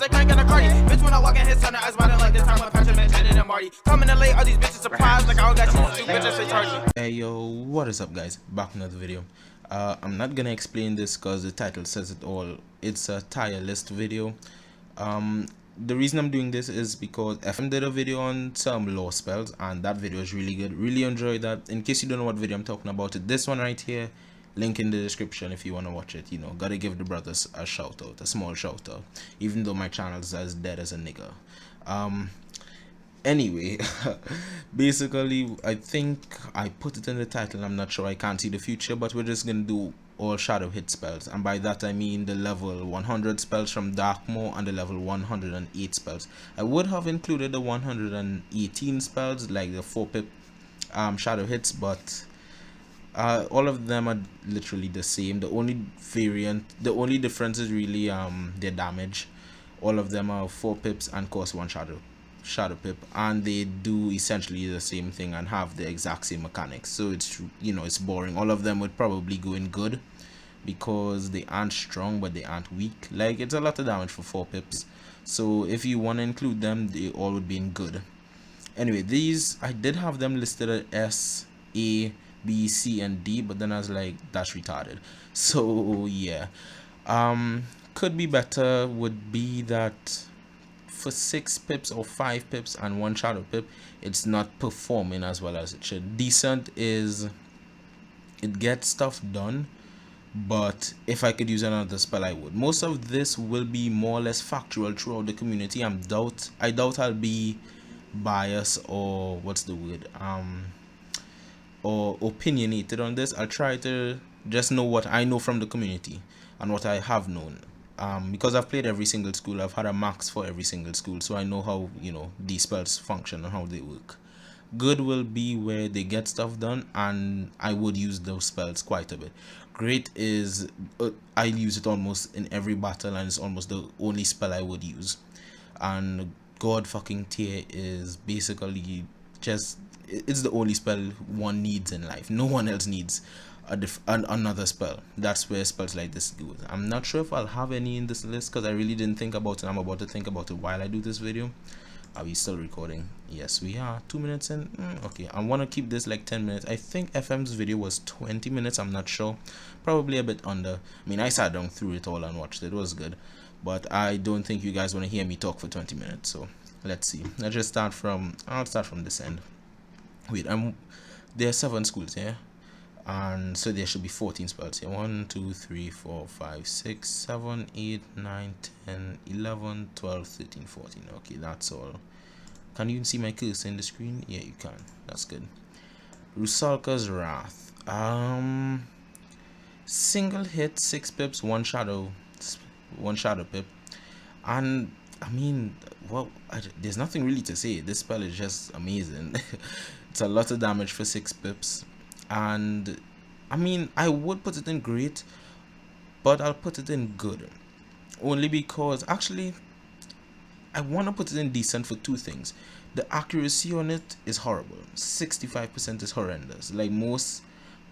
they can't get a cardi. Bitch, when I walk in his son, I smiling like this time when Patrick mentioned it and Marty. Coming in late, all these bitches surprised like I don't got shit to do, bitches, they charge me. Hey yo, what is up guys? Back in another video. I'm not gonna explain this because the title says it all. It's a tier list video. The reason I'm doing this is because FM did a video on some law spells and that video is really good. Really enjoyed that. In case you don't know what video I'm talking about, this one right here, link in the description if you want to watch it. You know, gotta give the brothers a shout out, a small shout out, even though my channel is as dead as a nigga. Anyway, basically I think I put it in the title. I'm not sure, I can't see the future, but we're just gonna do all shadow hit spells, and by that I mean the level 100 spells from Darkmoor and the level 108 spells. I would have included the 118 spells like the 4-pip shadow hits, but all of them are literally the same. The only difference is really their damage. All of them are 4 pips and cost 1 shadow pip, and they do essentially the same thing and have the exact same mechanics. So it's, you know, it's boring. All of them would probably go in good because they aren't strong but they aren't weak. Like, it's a lot of damage for 4 pips, so if you want to include them, they all would be in good. Anyway, these I did have them listed at S, A, B, C and D, but then I was like, that's retarded. So yeah, could be better would be that for 6 pips or 5 pips and 1 shadow pip, it's not performing as well as it should. Decent is, it gets stuff done, but if I could use another spell I would. Most of this will be more or less factual throughout the community. I doubt I'll be biased or what's the word, or opinionated on this. I'll try to just know what I know from the community and what I have known. Because I've played every single school, I've had a max for every single school, so I know how, you know, these spells function and how they work. Good will be where they get stuff done, and I would use those spells quite a bit. Great is, I use it almost in every battle, and it's almost the only spell I would use. And God fucking tier is basically just, it's the only spell one needs in life. No one else needs another spell. That's where spells like this go. I'm not sure if I'll have any in this list because I really didn't think about it. I'm about to think about it while I do this video. Are we still recording? Yes, we are. 2 minutes in. Okay, I want to keep this like 10 minutes. I think FM's video was 20 minutes. I'm not sure. Probably a bit under. I mean, I sat down through it all and watched it. It was good. But I don't think you guys want to hear me talk for 20 minutes. So let's see. Let's just start from, I'll start from this end. Wait, there are 7 schools here. And so there should be 14 spells here. 1 2 3 4 5 6 7 8 9 10 11 12 13 14. Okay, that's all. Can you even see my cursor in the screen? Yeah, you can. That's good. Rusalka's Wrath. Single hit, 6 pips, 1 shadow pip. And I mean, well, there's nothing really to say. This spell is just amazing. It's a lot of damage for 6 pips. And I mean, I would put it in great, but I'll put it in good, only because actually I want to put it in decent for 2 things. The accuracy on it is horrible. 65% is horrendous. Like most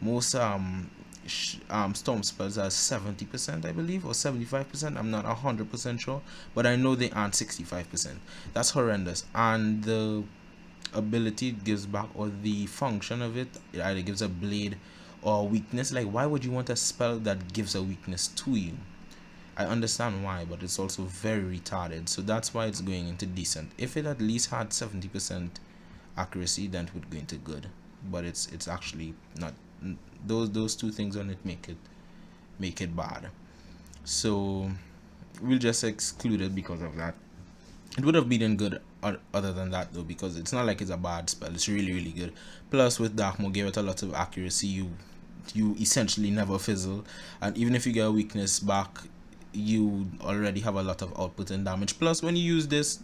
storm spells are 70%, I believe, or 75%. I'm not 100% sure, but I know they aren't 65%. That's horrendous. And the ability it gives back, or the function of it either gives a blade or a weakness. Like, why would you want a spell that gives a weakness to you? I understand why, but it's also very retarded. So that's why it's going into decent. If it at least had 70% accuracy, then it would go into good, but it's actually not. Those 2 things on it make it bad, so we'll just exclude it because of that. It would have been in good other than that though, because it's not like it's a bad spell. It's really good. Plus with Darkmoor, give it a lot of accuracy. You essentially never fizzle, and even if you get a weakness back, you already have a lot of output and damage. Plus when you use this,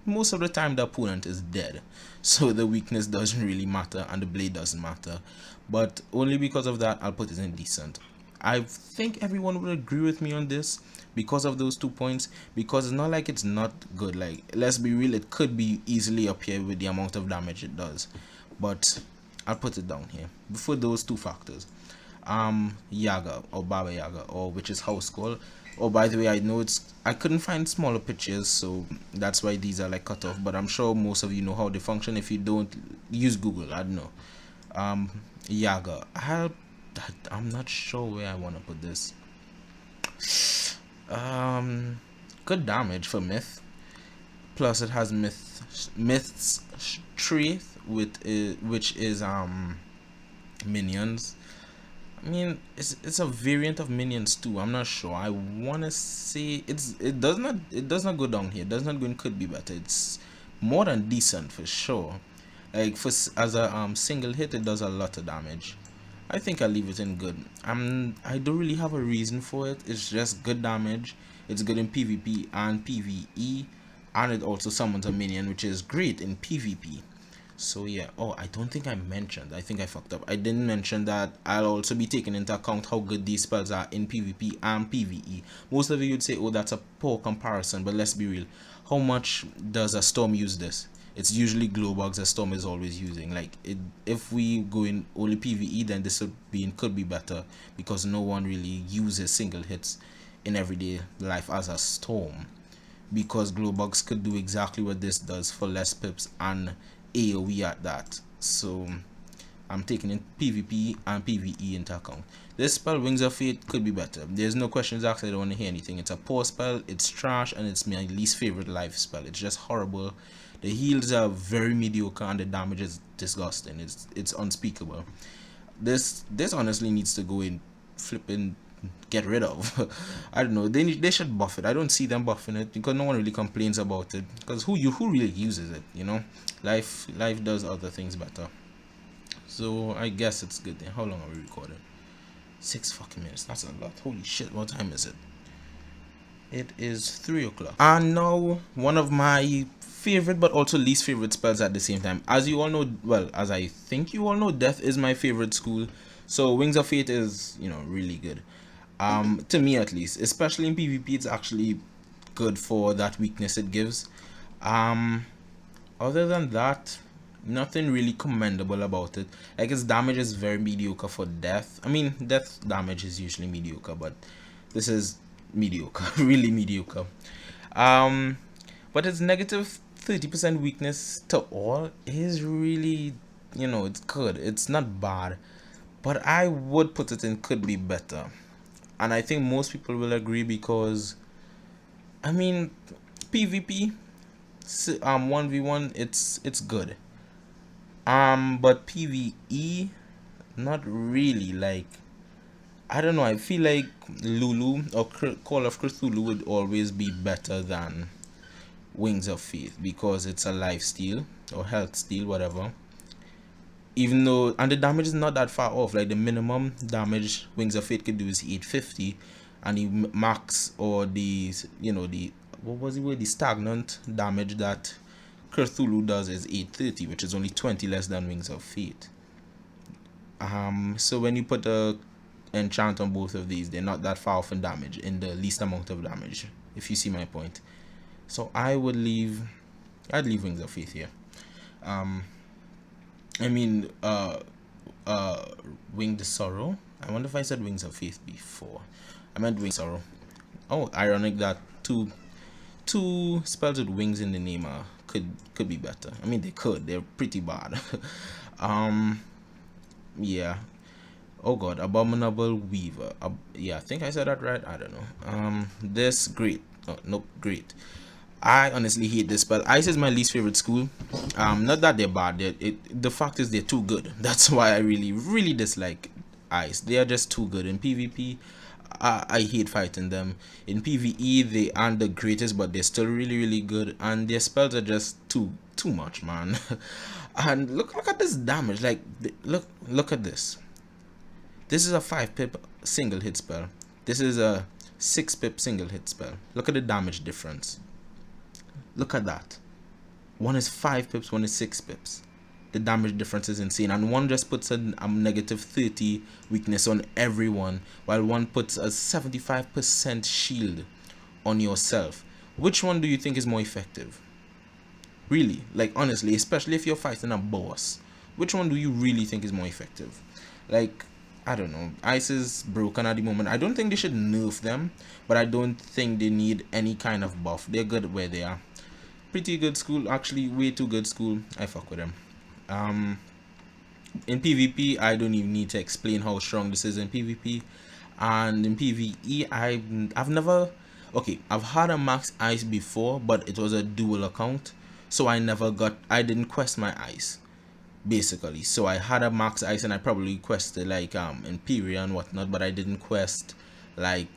most of the time the opponent is dead, so the weakness doesn't really matter and the blade doesn't matter. But only because of that, I'll put it in decent. I think everyone would agree with me on this because of those 2 points, because it's not like it's not good. Like, let's be real, it could be easily up here with the amount of damage it does, but I'll put it down here before those 2 factors. Yaga or Baba Yaga, or which is house call. Oh, by the way, I know I couldn't find smaller pictures, so that's why these are like cut off, but I'm sure most of you know how they function. If you don't, use Google. I don't know. Yaga. I'm not sure where I want to put this. Good damage for Myth. Plus it has Myth's Strength which is minions. I mean, it's a variant of minions too. I'm not sure. I wanna say it does not go down here. It does not go in could be better. It's more than decent for sure. Like as a single hit, it does a lot of damage. I think I'll leave it in good. I don't really have a reason for it. It's just good damage. It's good in PvP and PvE, and it also summons a minion, which is great in PvP. So yeah. Oh, I don't think I mentioned. I think I fucked up. I didn't mention that I'll also be taking into account how good these spells are in PvP and PvE. Most of you would say, oh, that's a poor comparison, but let's be real. How much does a storm use this? It's usually glow bugs a storm is always using. Like if we go in only PvE, then this could be better, because no one really uses single hits in everyday life as a storm, because glow bugs could do exactly what this does for less pips and AoE at that. So I'm taking in PvP and PvE into account. This spell, Wings of Fate, could be better. There's no questions asked. I don't want to hear anything. It's a poor spell, it's trash, and it's my least favorite life spell. It's just horrible. The heals are very mediocre and the damage is disgusting. It's unspeakable. This honestly needs to go in flipping get rid of. I don't know. They should buff it. I don't see them buffing it because no one really complains about it. Because who really uses it? You know, life does other things better. So I guess it's good then. How long are we recording? 6 fucking minutes. That's a lot. Holy shit! What time is it? It is 3 o'clock. And now one of my favorite but also least favorite spells at the same time. As you all know, well, as I think you all know, Death is my favorite school. So Wings of Fate is, you know, really good. To me at least, especially in PvP, it's actually good for that weakness it gives. Other than that, nothing really commendable about it. Like, its damage is very mediocre for Death. I mean, Death damage is usually mediocre, but this is mediocre, really mediocre. But its negative 30% weakness to all is really, you know, it's good. It's not bad, but I would put it in could be better. And I think most people will agree, because I mean, PvP 1v1, it's good. But PvE, not really. Like, I don't know, I feel like Lulu or Call of Cthulhu would always be better than Wings of Fate, because it's a life steal or health steal, whatever. Even though, and the damage is not that far off. Like, the minimum damage Wings of Fate could do is 850, and the max, or the, you know, the, what was it with the stagnant damage that Cthulhu does is 830, which is only 20 less than Wings of Fate. So when you put a enchant on both of these, they're not that far off in damage, in the least amount of damage, if you see my point. So I'd leave Wings of Fate here. I mean, Winged Sorrow. I wonder if I said Wings of Faith before. I meant Winged Sorrow. Oh, ironic that two spells with wings in the name could be better. I mean, they could. They're pretty bad. Yeah. Oh god, Abominable Weaver. Yeah, I think I said that right. I don't know. This great. Oh, nope, great. I honestly hate this spell. Ice is my least favorite school. Not that they're bad. The fact is they're too good. That's why I really dislike Ice. They are just too good in PvP. I hate fighting them. In PvE, they aren't the greatest, but they're still really good. And their spells are just too much, man. And look at this damage. Like, look at this. This is a 5 pip single hit spell. This is a 6 pip single hit spell. Look at the damage difference. Look at that. One is 5 pips, one is 6 pips. The damage difference is insane. And one just puts a negative 30 weakness on everyone, while one puts a 75% shield on yourself. Which one do you think is more effective? Really, like, honestly, especially if you're fighting a boss. Which one do you really think is more effective? Like, I don't know. Ice is broken at the moment. I don't think they should nerf them, but I don't think they need any kind of buff. They're good where they are. Pretty good school, actually, way too good school. I fuck with them. In PvP, I don't even need to explain how strong this is in PvP. And in PvE, I've never, okay, I've had a max ice before, but it was a dual account, so I didn't quest my ice, basically. So I had a max ice and I probably quested like Imperial and whatnot, but I didn't quest like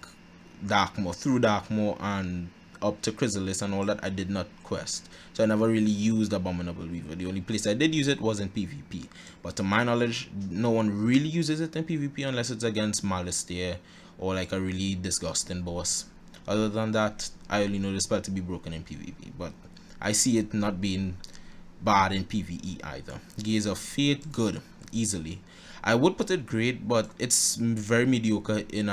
Darkmoor, through Darkmoor and up to Chrysalis and all that. I did not quest, so I never really used Abominable Weaver. The only place I did use it was in PvP, but to my knowledge no one really uses it in PvP unless it's against Malistair or like a really disgusting boss. Other than that, I only know the spell to be broken in PvP, but I see it not being bad in PvE either. Gaze of Fate, good, easily. I would put it great, but it's very mediocre in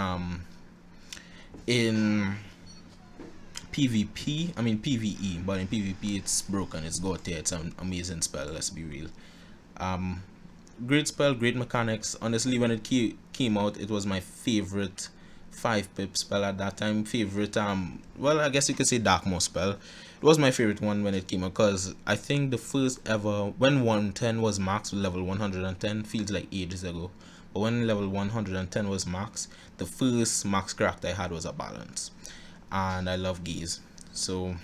PvP, I mean PvE, but in PvP it's broken. It's got there. It's an amazing spell, let's be real. Great spell, great mechanics. Honestly, when it came out, it was my favorite 5-pip spell at that time. Favorite well, I guess you could say Darkmoor spell. It was my favorite one when it came out, because I think the first ever, when 110 was max, level 110, feels like ages ago, but when level 110 was max, the first max character I had was a balance, and I love Gaze. So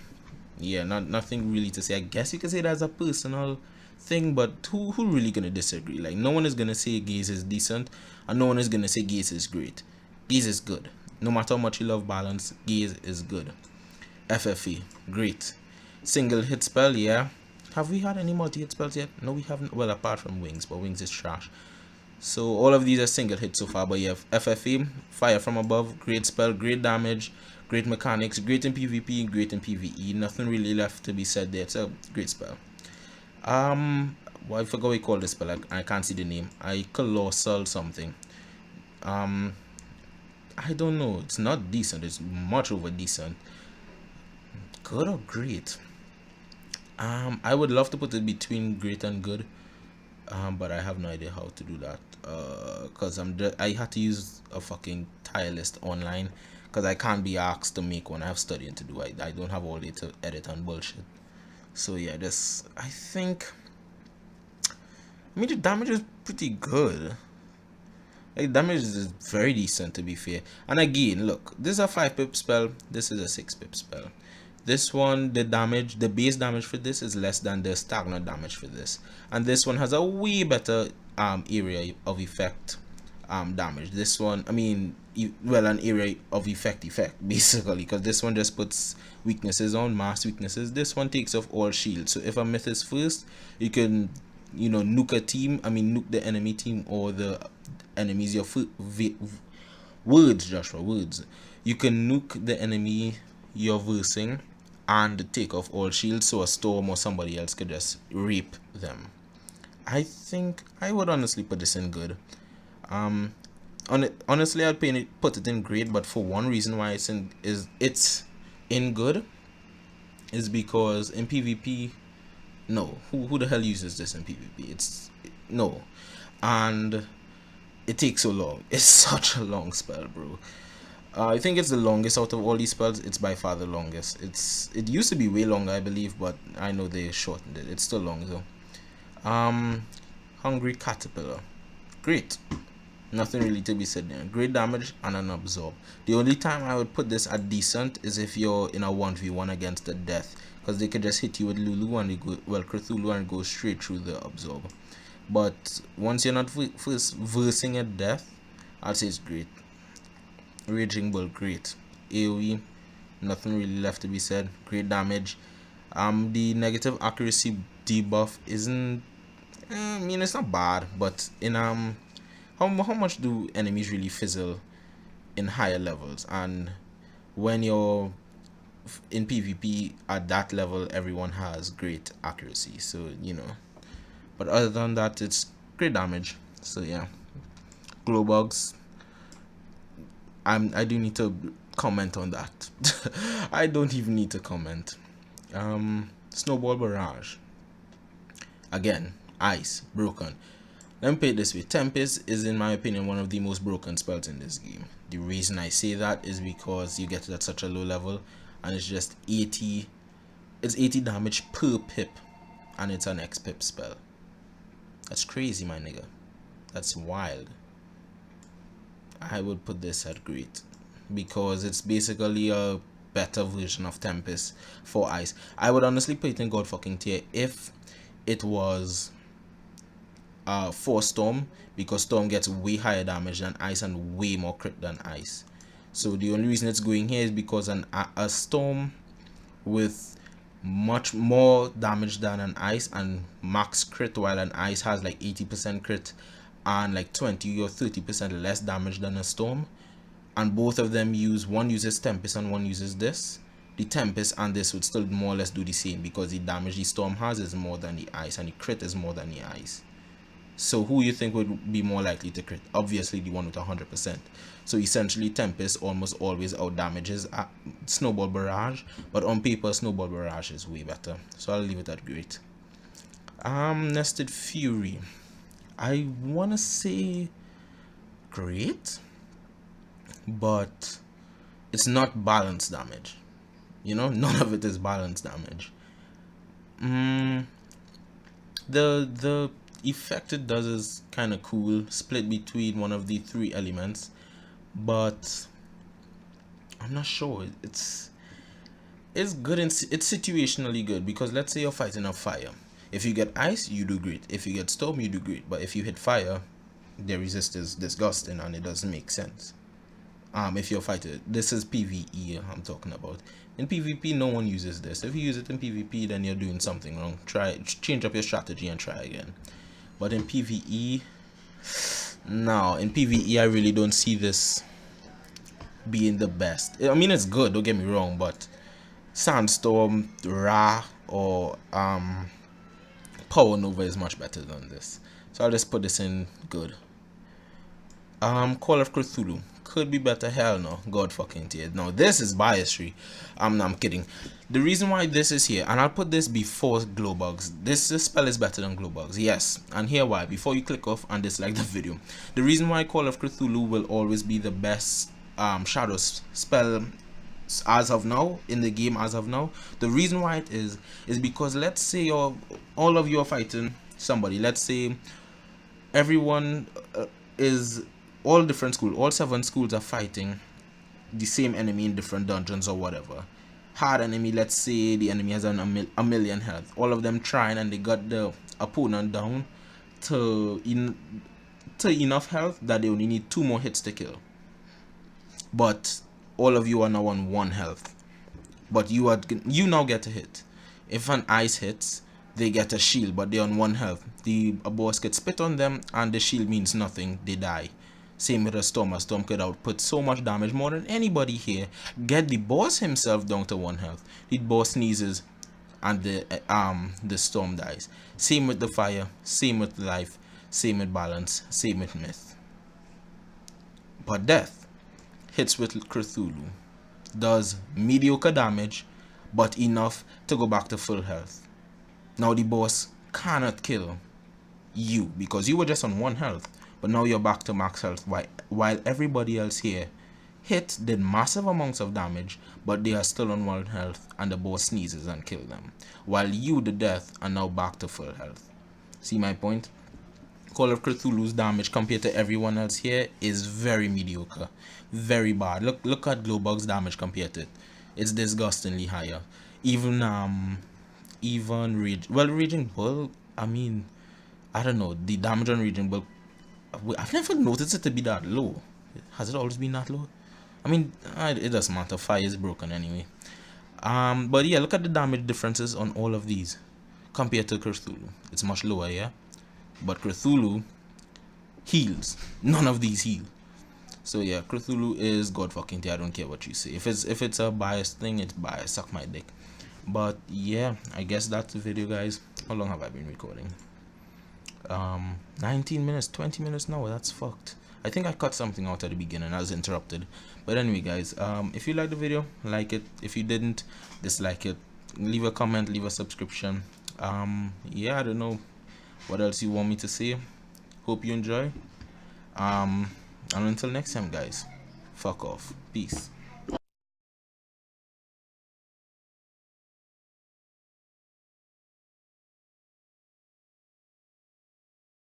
yeah, nothing really to say. I guess you could say that's a personal thing, but who really gonna disagree? Like, no one is gonna say Gaze is decent, and no one is gonna say Gaze is great. Gaze is good. No matter how much you love balance, Gaze is good. FFA, great. Single hit spell, yeah. Have we had any multi hit spells yet? No, we haven't. Well, apart from Wings, but Wings is trash. So all of these are single hits so far, but you have FFA, Fire from Above, great spell, great damage, great mechanics, great in PvP, great in PvE. Nothing really left to be said there. It's a great spell. Well, I forgot what we call this spell. I can't see the name. Colossal something. I don't know. It's not decent. It's much over decent. Good or great? I would love to put it between great and good, but I have no idea how to do that. Cause I had to use a fucking tier list online, cause I can't be asked to make one. I have studying to do. I don't have all day to edit and bullshit. So yeah, I think. I mean, the damage is pretty good. Like, damage is very decent, to be fair. And again, look, this is a 5-pip spell. This is a 6-pip spell. This one, the base damage for this is less than the stagnant damage for this, and this one has a way better area of effect damage. This one, I mean, well, an area of effect basically, because this one just puts weaknesses on, mass weaknesses. This one takes off all shields. So if a myth is first, you can, you know, nuke a team. I mean, nuke the enemy team or the enemies. Your words, Joshua, words. You can nuke the enemy you're versing and take off all shields, so a storm or somebody else could just rape them. I think I would honestly put this in good. Honestly, I'd put it in great, but for one reason why it's in good is because in PvP, no, who the hell uses this in PvP? No, and it takes so long. It's such a long spell, bro. I think it's the longest out of all these spells. It's by far the longest. It used to be way longer, I believe, but I know they shortened it. It's still long though. Hungry Caterpillar, great. Nothing really to be said there. Great damage and an absorb. The only time I would put this at decent is if you're in a 1v1 against the death, because they could just hit you with Lulu and Cthulhu and go straight through the absorb. But once you're not first versing at death, I'd say it's great. Raging Bull, great. AoE, nothing really left to be said. Great damage. The negative accuracy debuff isn't, I mean, it's not bad, but in how much do enemies really fizzle in higher levels? And when you're in PvP at that level, everyone has great accuracy, so you know. But other than that, it's great damage. So yeah, glow bugs, I do need to comment on that. I don't even need to comment. Snowball Barrage, again, ice, broken. Let me put it this way. Tempest is, in my opinion, one of the most broken spells in this game. The reason I say that is because you get it at such a low level, and it's just 80. It's 80 damage per pip, and it's an X pip spell. That's crazy, my nigga. That's wild. I would put this at great, because it's basically a better version of Tempest for ice. I would honestly put it in God fucking tier if it was for Storm, because Storm gets way higher damage than ice and way more crit than ice. So the only reason it's going here is because a Storm with much more damage than an ice and max crit, while an ice has like 80% crit and like 20 or 30% less damage than a Storm, and both of them one uses Tempest and one uses this. The Tempest and this would still more or less do the same, because the damage the Storm has is more than the ice and the crit is more than the ice. So who you think would be more likely to crit? Obviously the one with 100%. So essentially Tempest almost always out damages Snowball Barrage, but on paper Snowball Barrage is way better. So I'll leave it at great. Nested Fury, I wanna say great, but it's not balanced damage. You know, none of it is balanced damage. The effect it does is kind of cool, split between one of the 3 elements, but I'm not sure. It's good, it's situationally good, because let's say you're fighting a fire. If you get ice, you do great. If you get storm, you do great. But if you hit fire, the resist is disgusting and it doesn't make sense. If you're fighting, this is PvE I'm talking about. In PvP, no one uses this. If you use it in PvP, then you're doing something wrong. Change up your strategy and try again. But in PvE, no, in PvE I really don't see this being the best. I mean, it's good, don't get me wrong, but Sandstorm, Ra, or Power Nova is much better than this. So I'll just put this in good. Call of Cthulhu could be better. Hell no, God fucking tier. No, this is biasry. I'm kidding. The reason why this is here, and I'll put this before Glowbugs, this spell is better than Glowbugs, yes, and here why. Before you click off and dislike the video, the reason why Call of Cthulhu will always be the best shadow spell as of now in the game, as of now, the reason why it is because let's say all of you are fighting somebody. Let's say everyone is all different schools, all 7 schools are fighting the same enemy in different dungeons or whatever. Hard enemy, let's say the enemy has a million health. All of them trying, and they got the opponent down to enough health that they only need 2 more hits to kill. But all of you are now on 1 health. But you now get a hit. If an ice hits, they get a shield, but they're on 1 health. A boss gets spit on them, and the shield means nothing. They die. Same with a storm. A storm could output so much damage, more than anybody here, get the boss himself down to 1 health. The boss sneezes and the storm dies. Same with the fire, same with life, same with balance, same with myth. But death hits with Cthulhu, does mediocre damage, but enough to go back to full health. Now the boss cannot kill you because you were just on 1 health. But now you're back to max health, while everybody else here did massive amounts of damage, but they are still on 1 health, and the boss sneezes and kills them. While you, the death, are now back to full health. See my point? Call of Cthulhu's damage compared to everyone else here is very mediocre, very bad. Look at Glowbug's damage compared to it. It's disgustingly higher. Even Raging Bull. I mean, I don't know, the damage on Raging Bull, I've never noticed it to be that low. Has it always been that low? I mean, it doesn't matter. Fire is broken anyway. But yeah, look at the damage differences on all of these compared to Cthulhu. It's much lower, yeah. But Cthulhu heals. None of these heal. So yeah, Cthulhu is God fucking tier. I don't care what you say. If it's a biased thing, it's biased. Suck my dick. But yeah, I guess that's the video, guys. How long have I been recording? 19 minutes, 20 minutes now. That's fucked. I think I cut something out at the beginning. I was interrupted. But anyway, guys, if you liked the video, like it. If you didn't, dislike it. Leave a comment, leave a subscription. Yeah, I don't know what else you want me to say. Hope you enjoy. And until next time, guys, fuck off. Peace.